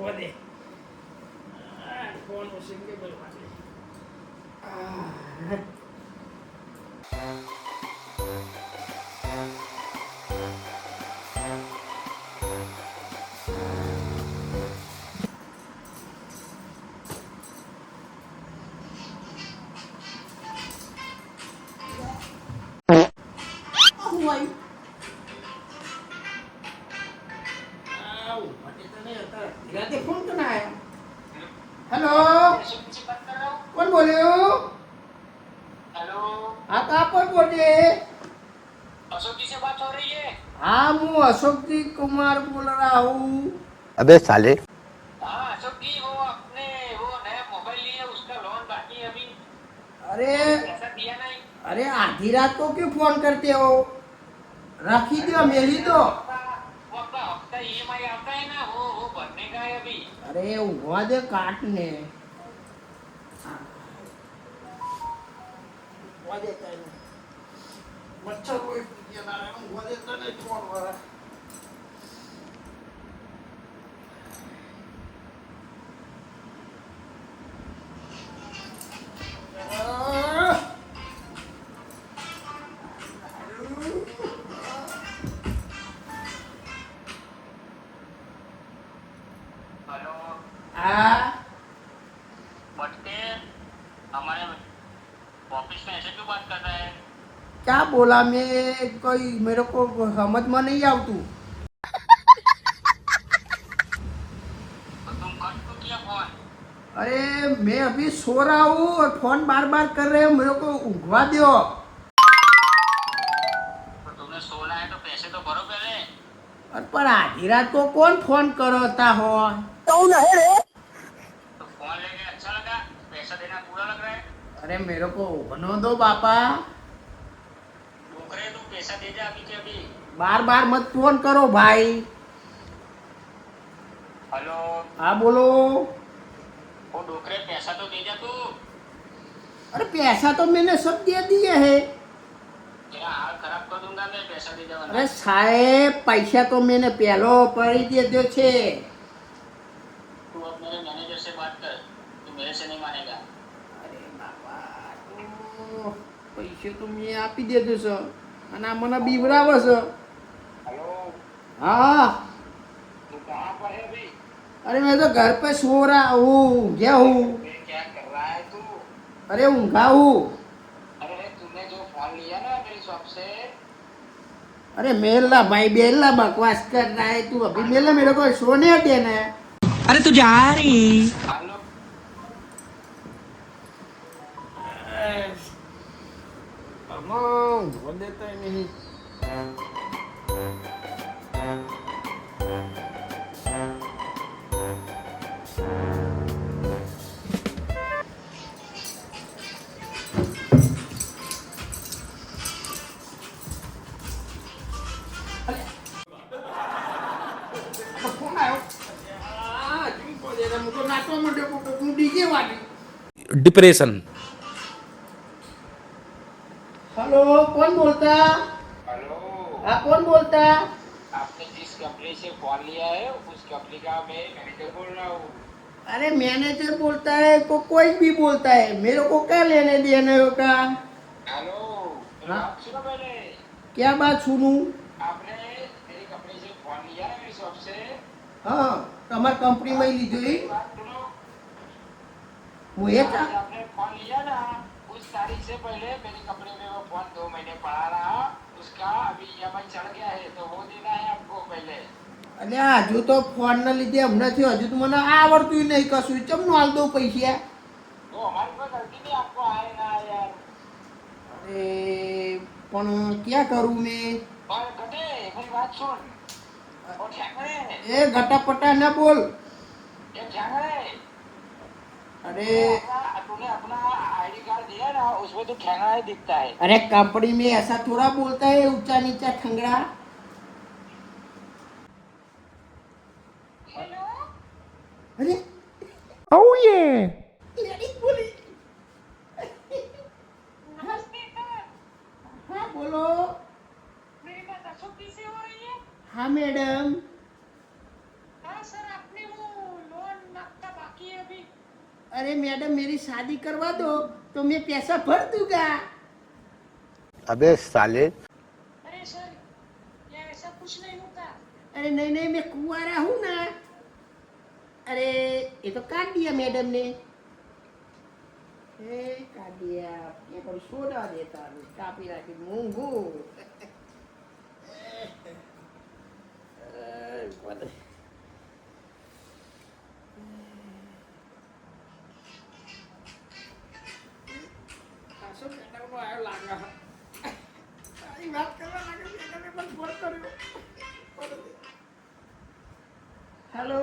बोले फोन उसी के बोलवाने फोन करना है। हेलो कौन बोले हो? हेलो, आप कहाँ पर बोले? अशोक जी से बात हो रही है? हाँ मैं अशोक जी कुमार बोल रहा हूँ। अबे साले। हाँ अशोक जी, वो अपने वो नया मोबाइल लिए उसका लोन बाकी है अभी, अरे पैसा दिया नहीं। अरे आधी रात को क्यों फोन करते हो? रखी दो मेरी दो। वो आपका हफ्ता ईएमआई आता है ना, वो भरने का है अभी। अरे हुआ दे काटने हुआ देता है नहीं। मच्छर कोई पीछे ना रहे, हुआ देता नहीं फोन वाला। हेलो हाँ पटेल, हमारे ऑफिस में ऐसे क्यों बात कर रहा है? क्या बोला मैं? कोई मेरे को समझ में नहीं आवतू। तो तुम कट क्यों किया फोन? अरे मैं अभी सो रहा हूँ और फोन बार बार कर रहे हो, मेरे को उठवा दो। तो तुमने सोना है तो पैसे तो भरो पहले। और पर आधी रात को कौन फोन करता हो? तो फोन लेके अच्छा लगा, पैसा देना पूरा लग रहा है। अरे मेरे को उठने दो बापा। डूकरे, तुम पैसा दे जा अभी के अभी। बार बार मत फोन करो भाई। हेलो, हाँ बोलो। वो डूकरे पैसा तो दे जा तू। अरे पैसा तो मैंने सब दे दिए है। तेरा हाल खराब कर दूंगा मैं, पैसा दे जा वरना। अरे साहेब पैसा तो मैंने पहलो કરી દીધો છે। तू अब मेरे मैनेजर से बात कर, तू मेरे से नहीं मानेगा। અરે બાપા તો પૈસે તો મેં આપી દીધો છે અને આ મને બીવરાવે છે। हेलो, हाँ तू कहाँ पर है अभी? अरे मैं तो घर पे सो रहा हूँ, गया हूँ। ये क्या कर रहा है तू? अरे ऊँघा हूँ। अरे तूने जो फोन लिया ना मेरी शॉप से, अरे मेला भाई बेला बकवास कर रहा है तू। अभी मेला मेरे को सोने देना है। अरे तू जा रही? हेलो, वो देता ही नहीं। फोन आयो। जिनको दे रहा मुझे नाचो मंडे को डीजे वाली। डिप्रेशन। हेलो कौन बोलता? हेलो, हाँ कौन बोलता? आपने जिस कंपनी से फोन लिया है उस कंपनी का मैं मैनेजर बोल रहा हूँ। अरे मैनेजर बोलता है को कोई भी बोलता है, मेरे को क्या लेने देने का? हेलो, मेरी हाँ? बात सुनो पहले। क्या बात सुनूं? आपने मेरी कंपनी से फोन लिया है मेरी शॉप से। हाँ તમારી કંપની માં લીધી बात सुनो, હું એક आज आपने फोन लिया ना, उस तारीख से पहले मेरी कंपनी में वो फोन 2 महीने पड़ा रहा, उसका अभी ईएमआई चढ़ गया है तो वो देना है आपको पहले। એટલે હજુ તો ફોન ના લીધે હમણાં થયો, હજુ તો મને આવડતું નહીં કશું, ચમનું હાલ દઉં પૈસા? वो हमारी कोई गलती नहीं, आपको आए ना आए यार। અરે પણ क्या करूं मैं? और गधे, मेरी बात सुन, वो ठैंगड़े, ए गटापटा ना बोल। ये ठैंगड़े, अरे तूने अपना आईडी कार्ड दिया ना, उसमें तो ठैंगड़ा ही दिखता है। अरे कंपनी में ऐसा थोड़ा बोलता है ऊंचा नीचा ठंगड़ा। हेलो, अरे Oh yeah. लेडीज बोली। नमस्ते सर, हाँ बोलो। मेरी बात अशोक जी से हो रही है? हाँ मैडम। हाँ सर, आपने वो लोन अरे मैडम मेरी शादी करवा दो तो मैं पैसा भर दूंगा। अबे साले अरे सर यहाँ ऐसा कुछ नहीं होता। अरे नहीं नहीं मैं कुंवारा हूँ ना। अरे ये तो काट दिया मैडम ने। काट दिया ये पर सोडा देता कापी राखी मूंगू। हेलो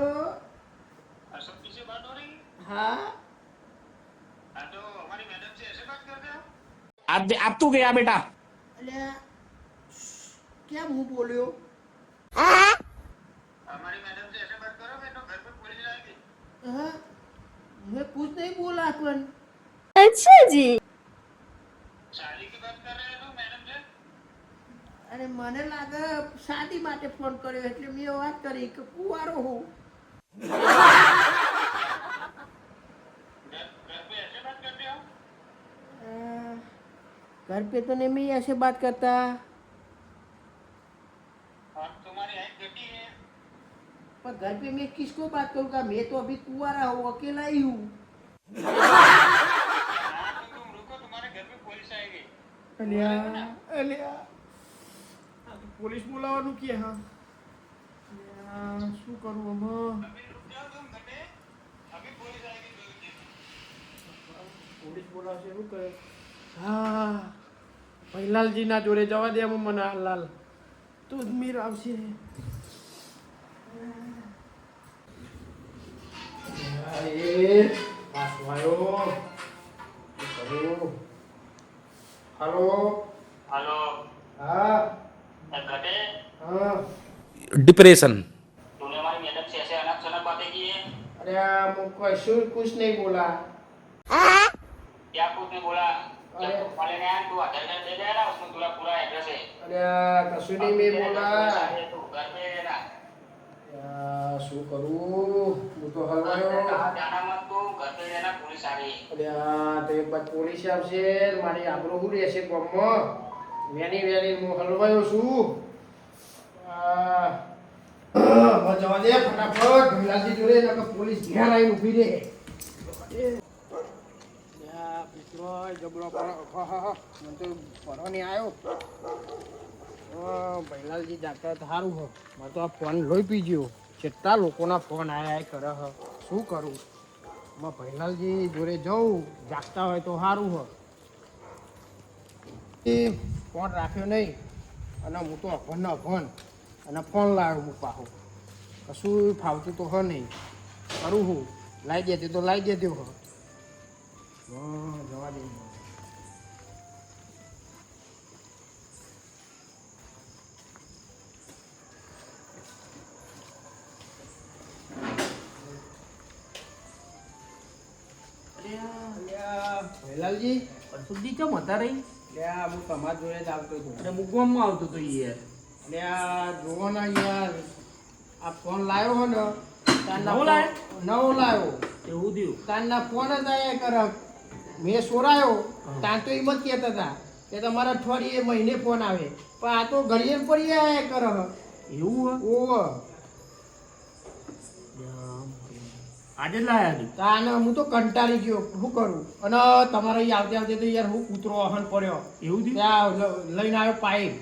अशोक से बात हो रही? हाँ हाँ तो हमारी मैडम से ऐसे बात करते हो? अब तू गया बेटा। अरे क्या मुंह बोले हो? हमारी मैडम से ऐसे बात करो मैं तो घर पे पुलिस लाएगी। हाँ, मैं कुछ नहीं बोला अपन। अच्छा जी। शादी की बात कर रहे हो मैडम से? अरे મને લાગે શાદી માટે ફોન કર્યો એટલે મેં વાત કરી કે કુંવારો હું। घर पे ऐसे बात करते हो? घर पे तो नहीं मैं ऐसे बात करता। और तुम्हारी हाइट घटी है। पर घर पे मैं किसको बात करूँगा? मैं तो अभी कुंवारा हूँ, अकेला ही हूँ। हाँ तो तुम रुको तुम्हारे घर पे पुलिस आएगी। અલ્યા અલ્યા આ તો પોલીસ બોલાવવાનું કે હા શું કરું હવે? अभी रुक जाओ तुम घर पे अभी पुलिस आएगी 2 दिन। પોલીસ બોલાવશે શું કરે? હા ભૈલાલજીના જોડે જવા દે મને હાલ તું જ મીર આવશે। हेलो हेलो हाँ घटे हाँ डिप्रेशन। तूने हमारी मैडम से ऐसे अनाप शनाप बातें की है? अरे मुझको कुछ नहीं बोला। क्या कुछ नहीं बोला? जब अरे। तू वाले गया तू आधार कार्ड दे गया ना उसमें तुला पूरा एड्रेस है। अरे कશું નહીં મેં બોલા। तू घर पे रहना। શું કરું? હું તો હલવાયો। कहाँ जाना मत तू घर पे रहना पुलिस आ रही है। અલ્યા તો એક બાદ પોલીસ આવશે મારી આબરૂ શું રહેશે ગામમાં? વેની વેની હું હલવાયો છું। હવે જવા દે ફટાફટ ભૈલાજી જોડે નકર પોલીસ ઘેર આવીને ઊભી રહે। પેટ્રો જબરો મને તો ભરો નહીં આવ્યો। ભૈલાલજી જાતા સારું હો મારે તો આ ફોન લોહી પી ગયો। કેટલા લોકોના ફોન આવ્યા કરે હ શું કરું? मैं भैलालजी जोड़े जाऊँ जागता हो तो सारू हो। फोन राख्यो नहीं અને હું તો અભણ ને અભણ અને ફોન લાવ્યો હું પાછો કશું ફાવતું તો હ નહીં કરું હું લાવી દેતી તો લાવી દેતી હો જવા દે। ભૈલાલજી સુધી ચમ હતા રહી? લ્યા હું તમારા જોડે જ આવતો હતો। અરે હું ગામમાં આવતો તો યાર। લ્યા જુઓ ને યાર આ ફોન લાવ્યો હો ને નવો લાવ્યો? નવો લાવ્યો એવું થયું? તારના ફોન જ આયા કરે। મેં સોરાયો તાન તો એમ જ કહેતા હતા કે તમારા અઠવાડિયે મહિને ફોન આવે પણ આ તો ઘડીએ પડી આયા કરે। એવું હે? ઓહ આજે જ લાયા તું? તાન હું તો કંટાળી ગયો શું કરું? અને તમારે અહીં આવતે આવતે તો યાર હું કૂતરો વાહન પડ્યો એવું થયું? ત્યાં લઈને આવ્યો પાઇપ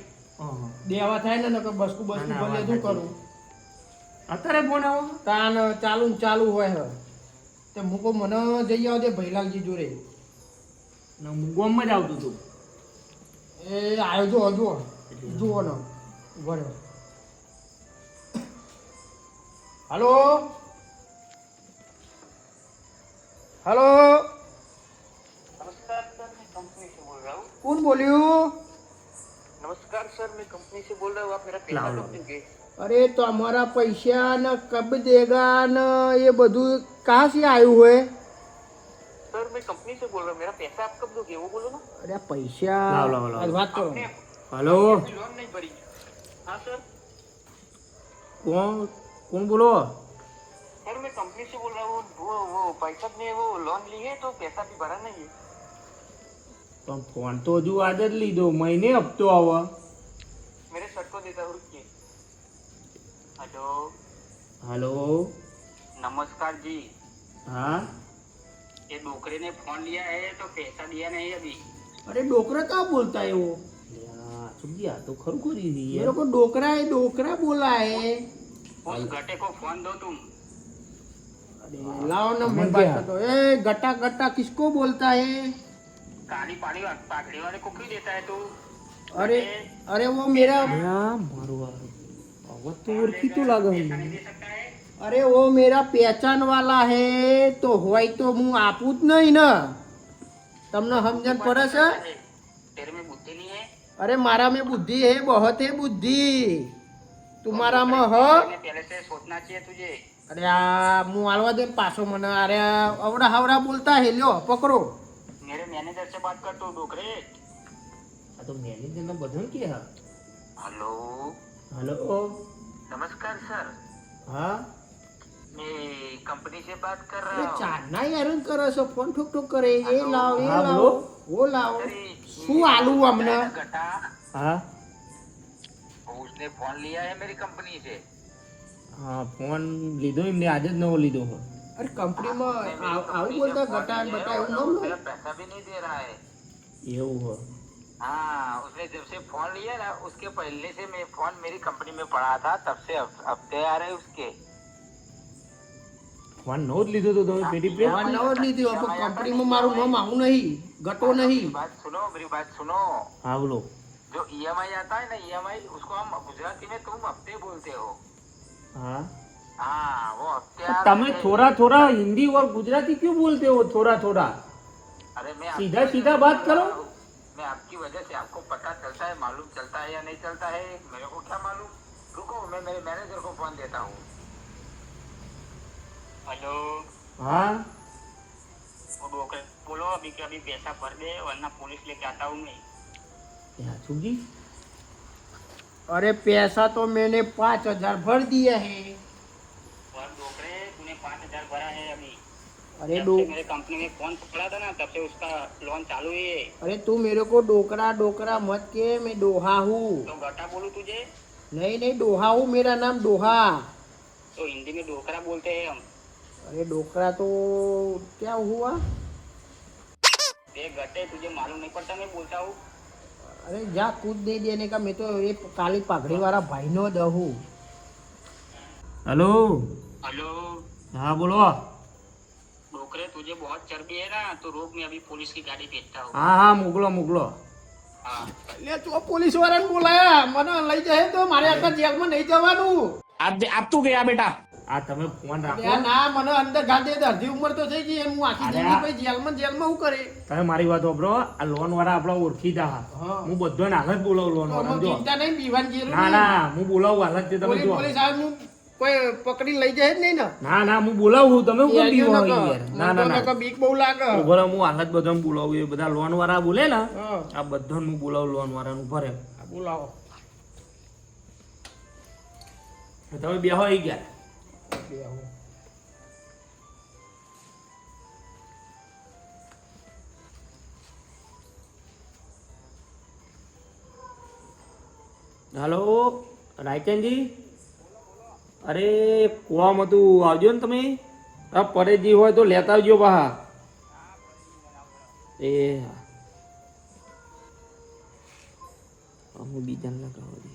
હા દેવા થાય ને નકર બસકું બસકું ના, ભલે વાત શું સાચી. કરું? અત્યારે ફોન આવો? તાન ચાલુ ને ચાલુ હોય હે તે મૂકો મને જઈ આવજે ભૈલાલજી જોડે। ને હું ગામમાં જ આવતો હતો। એ આવ્યો જો જુઓ જુઓ ને ઉભો રહ્યો। हेलो हेलो नमस्कार सर मैं कंपनी से बोल रहा हूँ। कौन बोलियो? नमस्कार सर मैं कंपनी से बोल रहा हूँ। आप मेरा पैसा लाओ, कब लाओ। देंगे? अरे तो हमारा पैसा न कब देगा न ये बधु कहाँ से आयु है? सर मैं कंपनी से बोल रहा हूँ। मेरा पैसा आप कब दोगे वो बोलो ना। अरे पैसा लाओ, लाओ, लाओ। आज बात करो। आपने हेलो अपनी लोन नहीं भरी। हाँ सर कौन कौन बोलो? सर मैं कंपनी से बोल रहा हूँ, वो पैसा में वो लोन लिए तो पैसा भी भरा नहीं है। પણ ફોન તો હજુ આજે જ લીધો, મહિને હપ્તો આવે. मेरे शर्ट को देता हूँ, रुकिए। हेलो, હલો, नमस्कार जी। હા. ये डोकरे ने फोन लिया है तो पैसा दिया नहीं अभी। અરે ડોકરા કા બોલતા है वो? यार समझी, आ तो खरू करी थी मेरे को डोकरा है, डोकरा बोला है. उस गटे को फोन दो तुम। अरे लाओ ना, मैं समझ बात गया. करता हूँ. ए गट्टा गट्टा किसको बोलता है? काली पानी पागड़ी वाले को क्यों देता है तू? अरे अरे वो मेरा, મારું આવાજ તો ઓળખીતું લાગે पैसा છે. नहीं दे सकता है। अरे वो मेरा पहचान वाला है तो હોય તો હું આપું જ નહીં ને. તમને સમજણ પડે છે? तेरे में बुद्धि नहीं है। अरे मारा में बुद्धि है, बहुत है बुद्धि. तुम्हारा में हो? मैंने पहले से सोचना चाहिए तुझे। अरे आ હું આલવા દે પાછો મને. અરે અવડા હવડા બોલતા હે, લ્યો પકડો. मेरे मैनेजर से बात कर तू डोकरे। આ તો મેનેજરને બધું કે હા. हेलो, હલો, नमस्कार सर। હા. मैं कंपनी से बात कर અરે रहा हूँ। ચારના હેરાન કરે છે, ફોન ઠોક ઠોક કરે. એ લાવ, એ હા, લાવો, બોલો. वो લાવો. अरे, શું આલુ અમને? गटा, હા. उसने फोन लिया है मेरी कंपनी से। હા, ફોन લીધો એમને, આજે જ નવો લીધો હો. અરે કંપનીમાં આવું બોલતા ગટા બટા એવું નામ લો. मेरा पैसा भी नहीं दे रहा है। એવું હો. हाँ, उसने जब से फोन लिया ना, उसके पहले से मैं फोन मेरी कंपनी में पड़ा था, तब से हफ्ते आ रहे उसके। ફોન નવો જ લીધો તો તમે પેટી પે. ફોન નવો જ લીધો, પણ કંપનીમાં મારું નામ આવું નહીં, ગટો मेरी નહીં. बात सुनो, मेरी बात सुनो। હા બોલો. जो EMI आता है ना, EMI, उसको हम गुजराती में तुम हफ्ते बोलते हो। हाँ. हाँ, वो हफ्ते आ તમે रहे हैं। थोड़ा थोड़ा हिंदी और गुजराती क्यों बोलते हो? थोड़ा थोड़ा अरे मैं सीधा आपकी सीधा वजह से बात बोल करो. रहा हूँ। मैं आपकी वजह से, आपको पता चलता है, मालूम चलता है या नहीं चलता है, मेरे को क्या मालूम। रुको, मैं मेरे मैनेजर को फोन देता हूँ। हेलो, हाँ. वो डोकरे बोलो अभी के अभी पैसा भर दे, वरना पुलिस लेके आता हूँ मैं। यहाँ सुगी. अरे पैसा तो मैंने 5,000 भर दिया है. और डोकरे, तूने 5,000 भरा है अभी। अरे जब डो से मेरे कंपनी में फोन पकड़ा था ना, तब से उसका लोन चालू ही है। अरे तू मेरे को डोकरा डोकरा मत के, मैं डोहा हूँ. तो गटा बोलूं तुझे? नहीं नहीं, डोहा हूँ, मेरा नाम डोहा. तो हिंदी में डोकरा बोलते हैं हम। अरे डोकरा तो क्या हुआ? ये गटे, तुझे मालूम नहीं पड़ता मैं बोलता हूँ। अरे जा कूद नहीं देने का, मैं तो ये काली पगड़ी वाला भाई नो दहू. हेलो. हेलो, हाँ बोलो. डोकरे, तुझे बहुत चर्बी है ना, तो रोक, मैं अभी पुलिस की गाड़ी भेजता हूँ। हाँ हाँ मोकलो मोकलो. हाँ, એટલે તો પોલીસ વાળાને બોલાયા, મને લઈ જાય તો મારે આખા જેલમાં નહીં જવાનું. अब तू गया बेटा. આ તમે ફોન રાખો. અરે ના, મને અંદર ગાડી દે, અડધી ઉંમર તો થઈ ગઈ, હું આખી અરે જિંદગી આ- પછી જેલમાં શું કરે? તમે મારી વાત વાપરો. આ લોન વાળા આપણા ઓળખીતા હા. હા. હું બધો હાલ જ બોલાવું લોન તો વાળા અમે જો. ચિંતા નહીં, બીવાની જરૂર ના નહીં. ના હું બોલાવું હાલ જ તે તમે પોલીસ જો. પોલીસ આવે, હું કોઈ પકડી લઈ જાય જ નહીં ને. ના ના હું બોલાવું તમે એ કોણ હજુ બીવો નકર. યાર. ના મને ના તો ના નકર બીક બહુ લાગે. ઉભો રહો, હું હાલ જ બધાને બોલાવું. એ બધા લોન વાળા બોલે ને, હા. આ બધાને હું બોલાવું લોન વાળાનું ભરે. આ બોલાવો. તમે બેહો આવી ગયા. બેહો. હાલો રાયચંદજી. અરે કોમ હતું, આવજો ને તમે. આ પરેજી હોય તો લેતા આવજો પાહા. એ હા, હું બીજાને લગાવવા દે.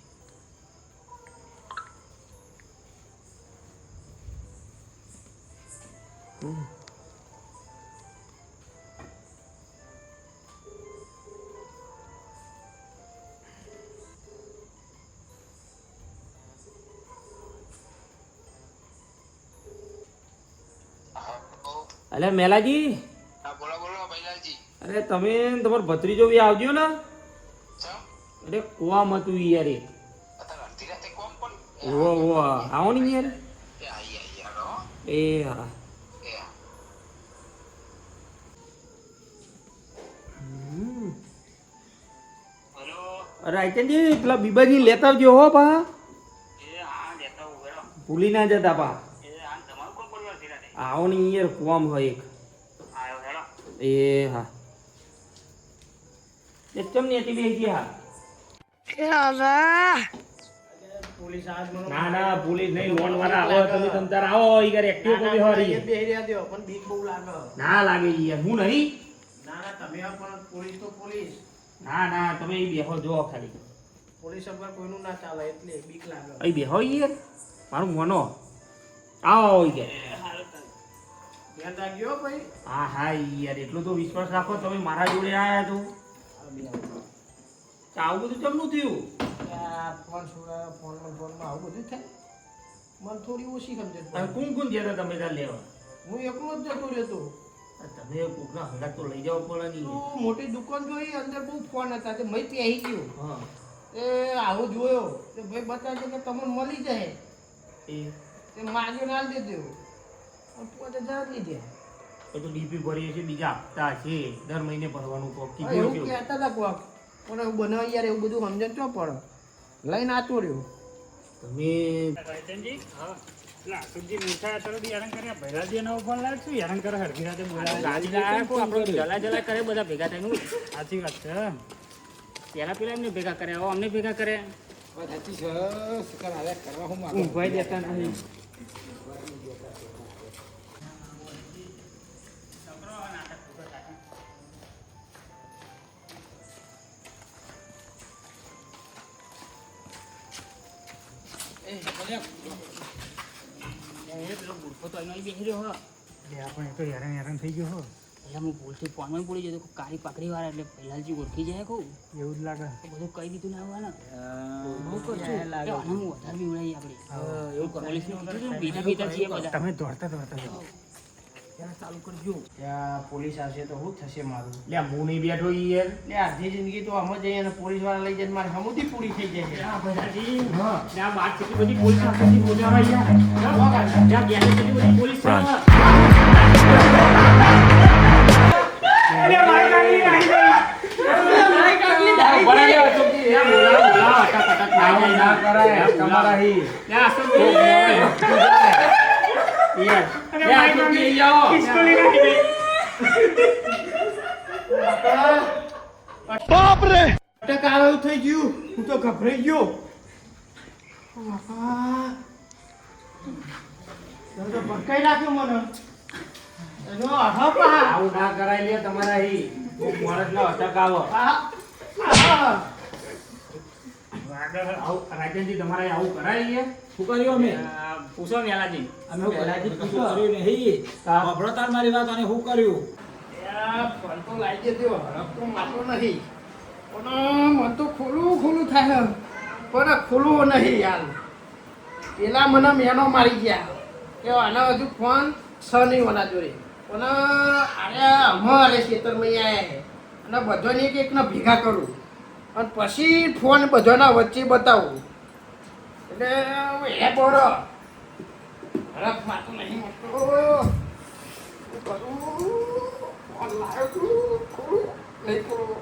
અલે મેલાજી. हाँ, बोलो बोलो भैया जी। અરે તમે ને તમારો ભત્રીજો બી આવજો ને. चल, અરે કોમ હતું યાર. એ अतर अर्धी रात कौन कौन? ઓવો ઓવો આવો ને યાર. ये आई हेलो। એ હા. ये हेलो, રાયચંદજી પેલા બીબાજી લેતા આવજો હો પા. ये हाँ देता हूँ बेटा। ભૂલી ના જતા પા. ये हाँ, તમારું કોણ પરિવાર છે? આવો ને યાર કોમ હોય એક આયો હેડો એ હા એ ચમ ને હતી બેસી હા પોલીસ આજ મને ના ના પોલીસ નહીં લોન વાળા આવો તમે તમતાર આવો યાર એક્ટિવ કોબી હોરી બેહી રહ્યા દ્યો પણ બીક બહુ લાગે ના લાગે યાર હું નહીં ના ના તમે પણ પોલીસ તો પોલીસ ના ના તમે ઈ બેહો જો ખાલી પોલીસ વગર કોઈનું ના ચાલે એટલે બીક લાગે અહીં બેહો યાર મારું મોનો આવો આવો યાર ધ્યાન રાખજો ભાઈ હા હા યાર એટલો તો વિશ્વાસ રાખો તમે મારા જોડે આયા તો આવું બધું કેમનું થયું ફોન છોડા ફોનમાં આવું બધું થાય મને થોડી ઓછી સમજણ અને પડે કોણ કોણ ગયા હતા તમે ત્યાં લેવા હું એકલો જ જતો રહેતો તમે કોકના હંગાત તો લઈ જાવ પડે નહીં તો મોટી દુકાન જોઈ અંદર બહુ ફોન હતા તે મેં પહેરી ગયો હા એ આવું જોયો તે ભાઈ બતાવજો કે તમને મળી જાય એ તે માગ્યો ના દેજો પણ પોતે જરા લીધે બધું ડીપી ભરીએ છે બીજા હપ્તા છે દર મહિને ભરવાનું કોક એવું કીધું છે કહેતા હતા કોક પણ એવું બનાવી યાર એવું બધું સમજણ ચો પડે લઈને આતો રહ્યો તમે રાયચંદજી હા પેલા અશોકજી મીઠા તરફ હેરાન કર્યા ભૈરાજી નવો ફોન લાવ છું હેરાન કરે હરખી રાતે બોલાવે ગાડી લાયા કો આપણો જલા જલા કરે બધા ભેગા થઈને સાચી વાત છે પેલા પેલા એમને ભેગા કર્યા હવે અમને ભેગા કર્યા સાચી છે શિકાર હાલે કરવા હું ઊંઘવાઈ દેતા નહીં પેલો બુરખો તો એનો બેસી રહ્યો હો આપણે તો હેરાન થઈ ગયો હો પહેલા હું ભૂલથી ફોનમાં પડી જતો કાળી પાકડી વાળા એટલે પહેલાથી ઓળખી જાય કહું એવું જ લાગે તો બધું કહી દીધું ના આવવાના બહુ કરશું આને હું વધારે બીવડાવી આપણે એવું પોલીસને કીધું બીજા બીજા છીએ બધા તમે દોડતા જાઓ. ચાલુ કરજો ત્યાં પોલીસ આવશે તો શું થશે મારું લે હું નહીં બેઠો ઈ યાર એટલે આધી જિંદગી તો આમ જ જઈએ અને પોલીસ વાળા લઈ જઈને મારી હમુદી પૂરી થઈ જાય છે ભૈરાજી ત્યાં બાદ કેટલી બધી પોલીસ આખી બોલાવા યાર ત્યાં ગેસ કેટલી બધી પોલીસ છે તમારા હી અટક આવે એવું થઈ ગયું હું તો ગભરાઈ ગયો બાપા તમે તો ભટકાઈ નાખ્યો મને એનો અહપા આવું ના કરાય લે તમારા હી માણસનો અટક આવો આવું રાજનજી તમારે આવું કરાય યાર શું કર્યું અમે પૂછો મેલાજી અમે પહેલાથી પૂછો કર્યું નહીં સાંભળો તાર મારી વાત અને શું કર્યું ફોન તો લાવી દેજો હરફ તો માતો નહીં પણ મન તો ખોલું થાય પણ ખોલવું નહીં યાર પેલા મને મેનો મારી ગયા કે આના હજુ ફોન છ નહીં હોના જોડે પણ આરે અમારે ખેતરમાં આવ્યા અને બધાને એક એકને ભેગા કરું અને પછી ફોન બધાના વચ્ચે બતાવું એટલે એ બોરો હરફ માતો નહીં મળતો શું કરું ફોન લાવ્યો તું ખોલું નહીં ખોલું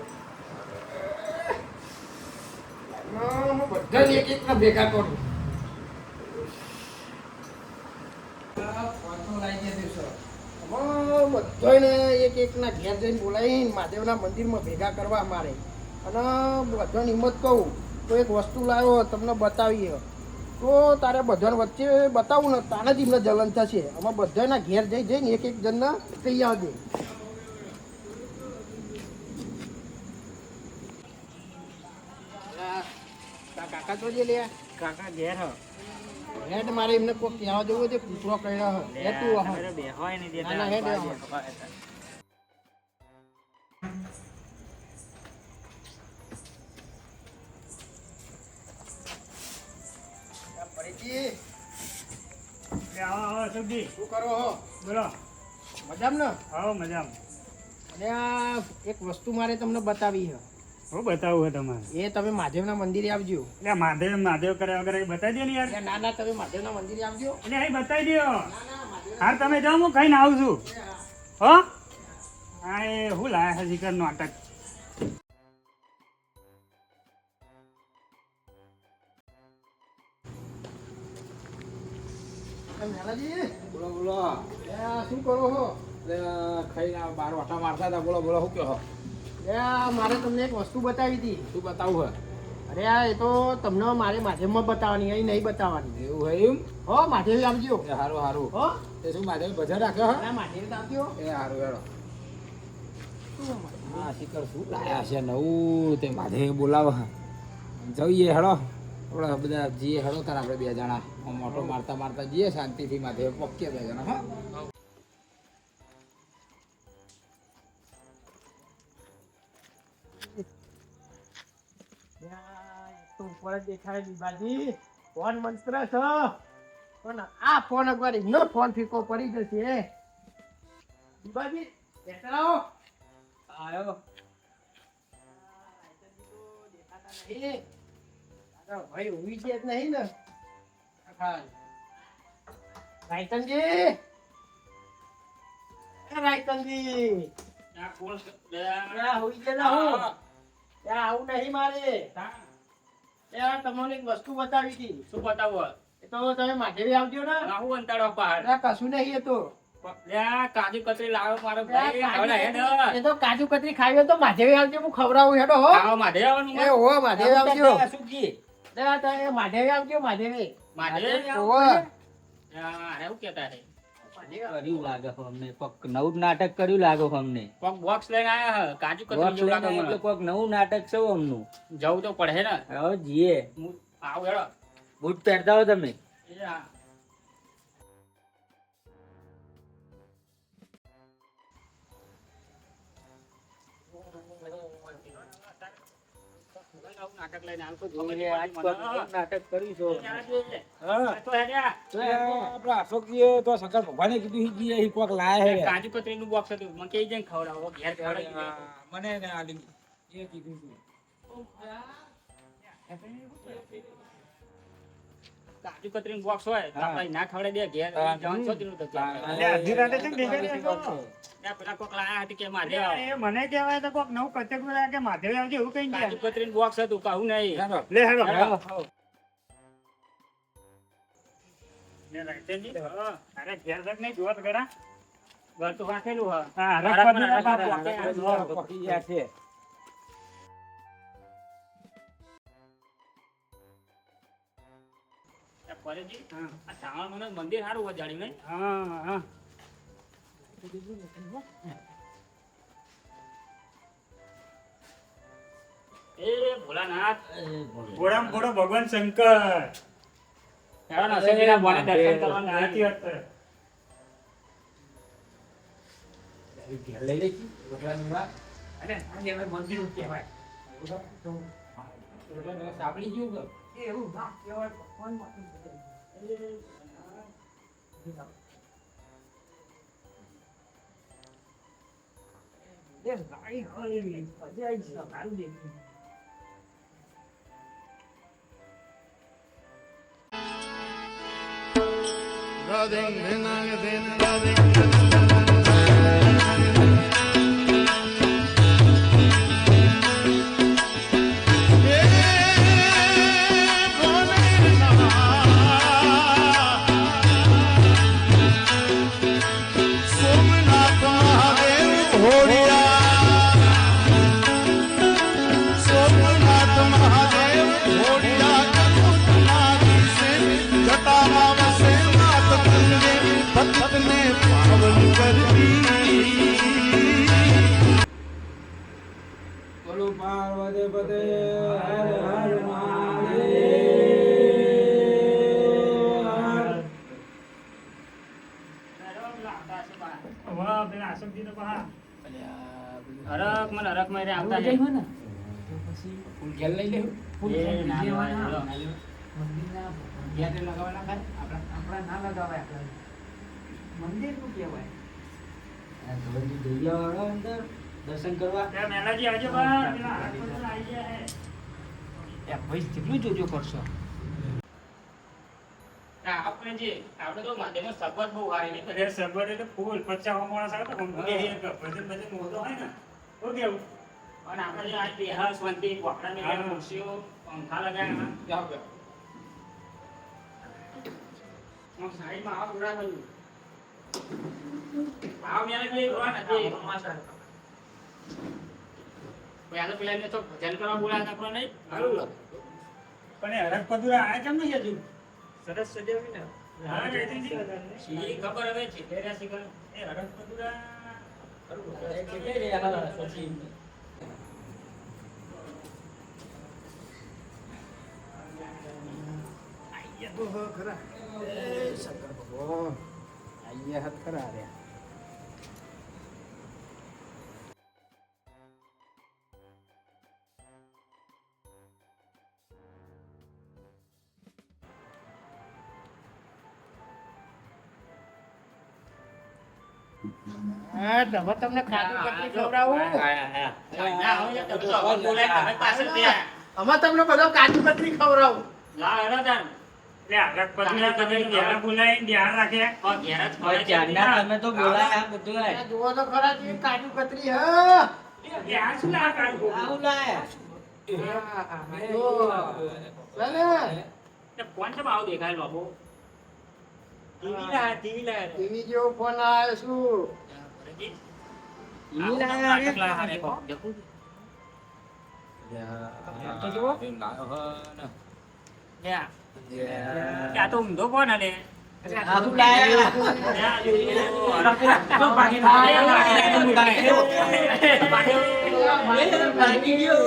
હું બધાને એક એકને ભેગા કરું બધાને એક એકના ઘેર જઈને બોલાવીને મહાદેવના મંદિરમાં ભેગા કરવા મારે અને બધાને હિંમત કહું તો એક વસ્તુ લાવ્યો તમને બતાવીએ તો તારે બધાને વચ્ચે બતાવું ને તારે જ એમને જલન થશે અમે બધાના ઘેર જઈને એક એક જણને કહી આવજે કાકા તો જે લે કાકા ઘેર હ હેડ મારે એમને કોઈ કહેવા જવું છે પૂછવા કહ્યા હે તું આહ બેહોય નહીં ના, ના, હેડ આવો. ફરીથી આવો અશોકજી શું કરો હો બોલો મજામ ને આવો મજામાં અને આ એક વસ્તુ મારે તમને બતાવી છે હું બતાવું હે તમારે એ તમે મહાદેવના મંદિરે આવજો એટલે મહાદેવ કર્યા વગર અહીં બતાવી દો ને યાર એટલે ના ના તમે મહાદેવના મંદિરે આવજો એટલે અહીં બતાવી દો હાર તમે જાઓ હું ખાઈને આવું છું હો હા એ હું લાયા છે શિખર નાટક મેલાજી, બોલો બોલો શું કરો છો? ખાઈને બાર વાટા મારતા હતા. બોલો બોલો શું કહો? મારે તમને એક વસ્તુ બતાવી હતી. શું બતાવું અરે આ એ તો તમને મારે માધ્યમમાં બતાવવાની, અહીં નહીં બતાવવાની. હે એવું હોય એમ? હો માધેવી આવજો. એ સારું સારું. હો એ શું માધવ બજાર રાખ્યો હે? માધેવી આવજો. એ સારું હેડો. હા શિખર શું લાયા છે નવું તે માધે બોલાવે. જઈએ હેડો આપણે બધા જઈએ હેડો તાર આપણે બે જણા મોટો મારતા મારતા જઈએ શાંતિથી માધે પક્કે બે જણા હા. ઉપર જ દેખાય દીબાજી, ફોન મંત્ર છે પણ આ ફોન એકવાર એમનો ફોન ફીકો પડી જશે. દીબાજી બેઠા રહો. આવ્યો નહીં ભાઈ ઉભી છે જ નહીં ને. રાયતનજી, રાયતનજી હોઈ છે ને હું ત્યાં આવું નહીં મારે. ત્યાં તમને એક વસ્તુ બતાવી હતી. શું બતાવો? એ તો તમે માધેવી આવજો ને. આવું અંતાડો પહાડ. કશું નહીં એ તો. કાજુ કતરી લાવો મારો ભાઈ. આવડા હેડ. એ તો કાજુ કતરી ખાવી તો માધેવી આવજો, હું ખવડાવું હેડો. હો આવો માધે આવવાનું. એ હો માધેવી આવજો. શું કી? માધેવી આવજો. માધેવી માધે ઓહો. અરે એવું કેતા હે. કર્યું લાગે છે અમને કોક નવું નાટક કર્યું લાગે છે અમને કોક બોક્સ લઈને આયા હે. કાજુ કતરી બોક્સ જેવું લઈને લાગે એટલે મને. કોક નવું નાટક છે અમનું જવું તો પડે ને. હવે જીએ આવો હેડો. બૂટ પહેરતા હો તમે એ હા. નાટક લઈને આવતો જોઈએ આજ કોક નવું નાટક કર્યું છે હા તો હેડ્યા. તો આપણા અશોકજીએ તો શંકર ભગવાને કીધું ઈ જીએ ઈ કોક લાયા હે. કાજુ કતરી નું બોક્સ હતું. મને કઈ જઈને ખવડાવો ઘેર ખવડાવી. મને ને આલી એ કીધું તું. કાજુ કતરી નું બોક્સ હોય તો હા. આપણે ના ખવડાવી દે ઘેર હા. જવાનું છો દીનું તો અડધી રાતે કેમ ભેગા રહ્યા છો? પેલા કોક લાયા હતી કે માધે આવો. એ મને કહેવાય તો કોક નવું કચક કે માધેવી આવજો એવું કઈ કાજુ કતરી નું બોક્સ હતું કહું નહીં. ચાલો. લે હેડો. અરે ઘેર તક નહીં જોવા તો ખરા. ઘર તો વાંચેલું હ. હા, પકી ગયા છે. પરેજી, આ શ્રાવણ મહિનાનું મંદિર સારું વધાર્યું નહીં? હા હા. એ ભોલાનાથ. ઘોડામાં ઘોડો ભગવાન શંકર. હેડો ને અશોકજીના બોને દર્શન કરવાના સાચી આવ્યા. વાત છે. ઘેર લઈ લઈ રોટલાની વાત. અને આજે હવે મંદિર કહેવાય. રોટલા સાંભળી ગયું કે? એવું ના કહેવાય, ભગવાનમાંથી બધા. એ ગાડી ખોલેલી, મજા આવી છે, સારું દેખ્યું. બોલો પાર્વતી પતે હર હર મહાદેવ. વાહ, પેલા અશોકજીનો પહા. હરખ મને હરખ માં રે આવતા છે. ફૂલ ઘેર લઈ લેવું. એ ના લેવાય, લો. ઘેર લગાવવાના ખાય આપણા. આપણા ના લગાવાય આપણે. મંદિરનું કહેવાય. અંદર દર્શન કરવા ત્યાં મેલાજી આવજો બા, પેલા હરખ મંદિર આવી ગયા હે. ભાઈ કેટલું જોજો કરશો આપણે જે આપણે તો માધ્યમમાં સગવડ બહુ સારી રીતે. અરે સગવડ એટલે ફૂલ 50 માણસ આવે તો ભજન મોટો હોય ને. શું કેવું? અને આપણે જે આ બેહાર શાંતિ વાકડાની હા. ખુરશીઓ પંખા લગાવ્યા. જાઓ જાઓ. આમ સાઈડમાં આવો પૂરા થયું. આવો મેલે કોઈ જોવા નથી. કોઈ આલો પેલા ને તો ભજન કરવા બોલાતા પણ નહીં. હારું લો. પણ એ હરક પદુરા આ કેમ નહીં હજુ? સરસ સજાવી ને. હા, ઈ ખબર હવે છે. તેરા શિખર એ હરક પદુરા આયા તો હ ખરા એ શંકર ભગવાન આયા હાથ ખરા રે હા હવે તમને ખાધું કતરી ખવડાવું અમે તમને બધો કાજુ કતરી ખવડાવું લા હેડા તાન લે હરક પદુરા તમે ઘેર બોલાવીને ધ્યાન રાખે. ઘેર જ હવે ચાંદના તમે તો બોલાય આ બધું આ જુઓ તો ખરા જે કાજુ કતરી હ એ આ શું લા કાઢું? આવું લાય એ ફોન છે આવું દેખાય બાબુ. ટીવી લા. ટીવી જેવો ફોન આવ્યો શું ઈ લાય નાટક લા હારે કો. તો જુઓ. યા. આ તો ઊંધો ફોન હલે. આવું લાય ભાગી ગયો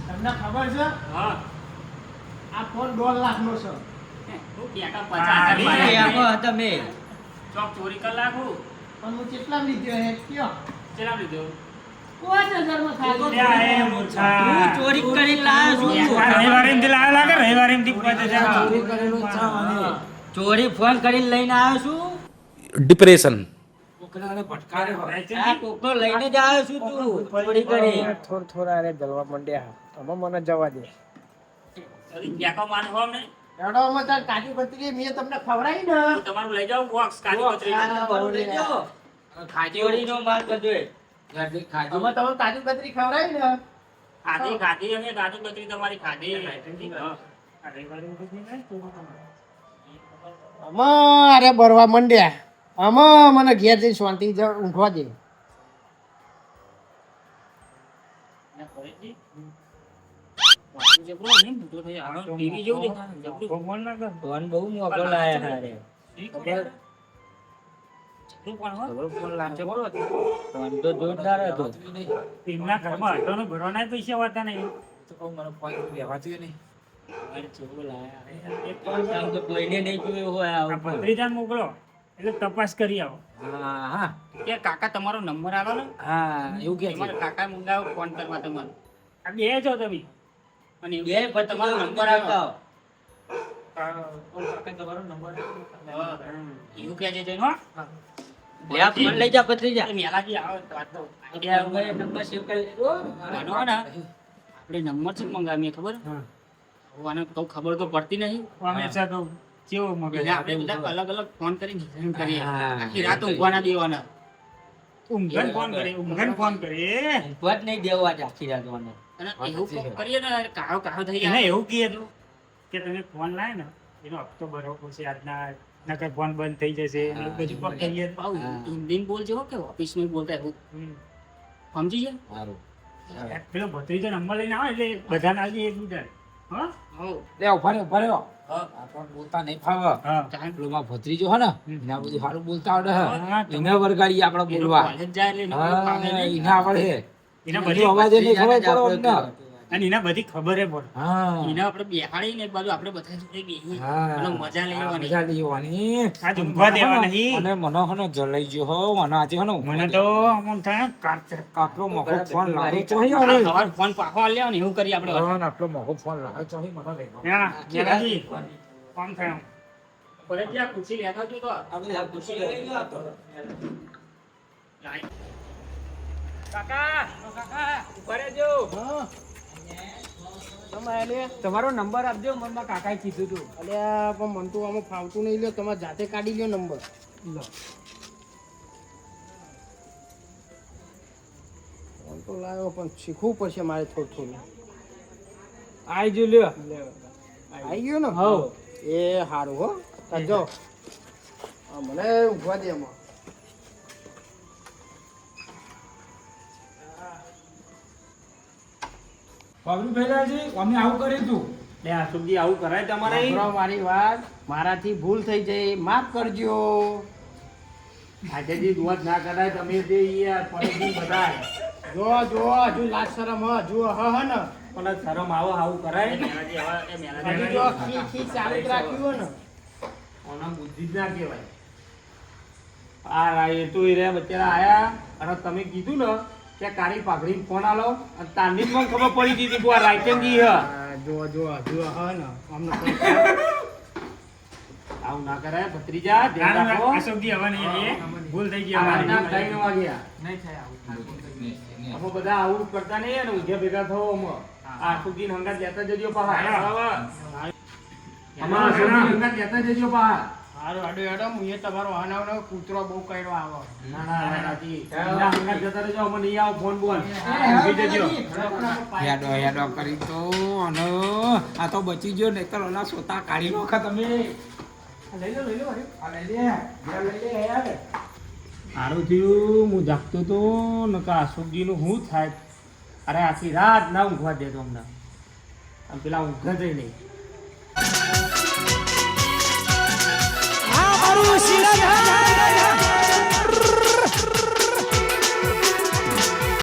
તમને ખબર છે આ ફોન 1.5 લાખ નો છે આપો તમે ચોક ચોરી કર લાખું. પણ હું કેટલા લીધો હે કયો ચેલા લીધો? 5000 માં ખાલી તું ચોરી કરી લાવ્યો છું ચોરી કરેલું છે મને. ચોરી ફોન કરીને લઈને આવ્યો છું ડિપ્રેશન કોકરાને ભટકારે આ કોકનો લઈને જ આવ્યો છું તું ચોરી કરી થોડા રે જલવા મંડ્યા અમે મને જવા દે બેકો માન હો ને એડો માં તાર કાજુ કતરી મેં તમને ખવડાવી ને તમારું લઈ જાવ બોક્સ કાજુ કતરી. ચોરીનો માલ બધો અમે તમે કાજુ કતરી ખવડાવી ને ખાધી અમે કાજુ કતરી તમારી ખાધી. અમારે બરવા મંડ્યા આમાં મને ઘેર જઈને શાંતિ ઊંઘવા દે ટીવી જેવું દેખાય. ફોન બહુ મોટો લાયા હારે ફોન તો જોરદાર હતો એમના ઘરમાં અડધોનો ભરવાના પૈસા હોતા નહીં. મને ફોન લેવાતું નહીં. આમ તો કોઈને નહીં જોયું હોય આ આવું ફોન. ભત્રીજાને મોકલો એટલે તપાસ કરી આવો. હા હા કે કાકા તમારો નંબર આલો ને હા એવું કે છે. તમારા કાકા મંગાવો ફોન કરવા તમારે. આ બે છો તમે અને બે પછી તમારો નંબર આલો. એવું કે છે જઈને હો. લે આ ફોન લઈ જા પતરી જા એ મેલાજી આવે તો વાત તો. નંબર સેવ કરી લેજો આનો હે ને આપણે નંબર છે મંગાવીએ ખબર આને તો ખબર તો પડતી નહીં. એટલે આપણે બધા અલગ અલગ ફોન કરીને ડિઝાઇન કરીએ. આખી રાત ઊંઘવા ના દેવાના. વટ નહીં દેવા જ આખી રાત મને અને એવું કોક કરીએ ને કાળો કાળો થઈ જાય. એવું કીધું કે તમે ફોન લાય ને એનો હપ્તો ભરવો પડશે આજના નકર ફોન બંધ થઈ જશે એવું બધું પણ કહીએ તો. પાછું હિન્દીમાં બોલજો હો કે ઓફિસમાં બોલતા એવું સમજી ગયા? સારું પેલો ભત્રીજો નંબર લઈને આવે એટલે બધાને આજે એક બીજા હા હોવ. લે ઉભા રહ્યો હા. આ પણ બોલતા નહીં ફાવે હા પેલો મારો ભત્રીજો હે ને એના બધું સારું બોલતા આવડે હે હા, એને વરગાડીએ આપણે એ લોકો બોલવા કોલેજ જાય એટલે એને કોઈ હા ફાવે નહીં. એને આવડે હે એના બધી બધી અવાજ એને ખબર પડે અમને. અને એના બધી ખબર પડે હા એને આપણે બેહાડીને એક બાજુ આપણે બધા જોડે બેસીએ. હા અને મજા લેવાની. મજા લેવાની આજ ઊંઘવા દેવા નહીં. અને મને હનો જલાઈ ગયો હો મને આજે હનો મને તો આમ થાય આટલો મોટો ફોન લાવ્યો તો હે આ હવે સવારે ફોન પાછો આલ્યો ને એવું કરીએ આપણે. હા, આટલો મોટો ફોન લાવ્યો તો હે મને લઈ હા મેલાજી કોણ થયો ફરજિયાત ખુશી લેતા જો તો. કાકા ઉભા રહેજો. તમે આલે તમારો નંબર આપજો મને કાકાએ કીધું હતું. અલ્યા પણ મન તો આમાં ફાવતું નહીં લ્યો તમારે જાતે કાઢી લ્યો નંબર લો. ફોન તો લાવ્યો પણ શીખવું પડશે મારે થોડું થોડું આઈ જો લ્યો. આવી ગયો ને હઉ. એ સારું હો જો મને ઊંઘવા દે એમાં પગલું ભેલાજી અમે આવું કર્યું તું. લે આ સુખજી આવું કરાય તમારે સાંભળો મારી વાત મારાથી ભૂલ થઈ જાય માફ કરજો આજેજી દુઆ ના કરાય તમે જે યાર પડેજી બધા જો જો હજુ લાજ શરમ હ જુઓ હ ને પણ શરમ આવો આવું કરાય મેલાજી હવે એ મેલાજી હજુ જો ખી ખી ચાલુ જ રાખ્યું હોય ને ઓના બુદ્ધિ જ ના કહેવાય આ રાય તો એ રે બચારા આયા અને તમે કીધું ને કે કાળી પાઘડી ફોન આલો અને તારની જ મને ખબર પડી દીધી કે આ રાયચંદજી હ આ જો જો હજુ હ ને અમને આવું ના કરાય ભત્રીજા ધ્યાન ના, ના, રાખો અશોકજી હવે નહીં એ ભૂલ થઈ ગઈ આ અમારી. રાતના 3 વાગ્યા નહીં થાય આવું. અમે બધા આવું કરતા નહીં અને ઊંઘ્યા ભેગા થવો અમે આ સુધીન હંગાત લેતા જજો પહાડ અમારા સુધીન હંગાત લેતા જજો પહાડ હારું હાડો હેડો હું એ તમારો હનાવનો કૂતરો બહુ કર્યો આવો ના ના રાજી એમના હંગાત જતા રહેજો અમે નહીં આવો ફોન બોલ ઊંઘી જજો હેડો હેડો કરી તો અને આ તો બચી ગયો નહીં તો ઓલા સોતા કાઢી નાખો તમે. આ લઈ લો આ લઈ લે ઘેર લઈ લે યાર. સારું થયું હું જાગતો તો નકા અશોકજીનું શું થાય અરે આખી રાત ના ઊંઘવા દેતો અમને આમ પેલા ઊંઘ જ નહીં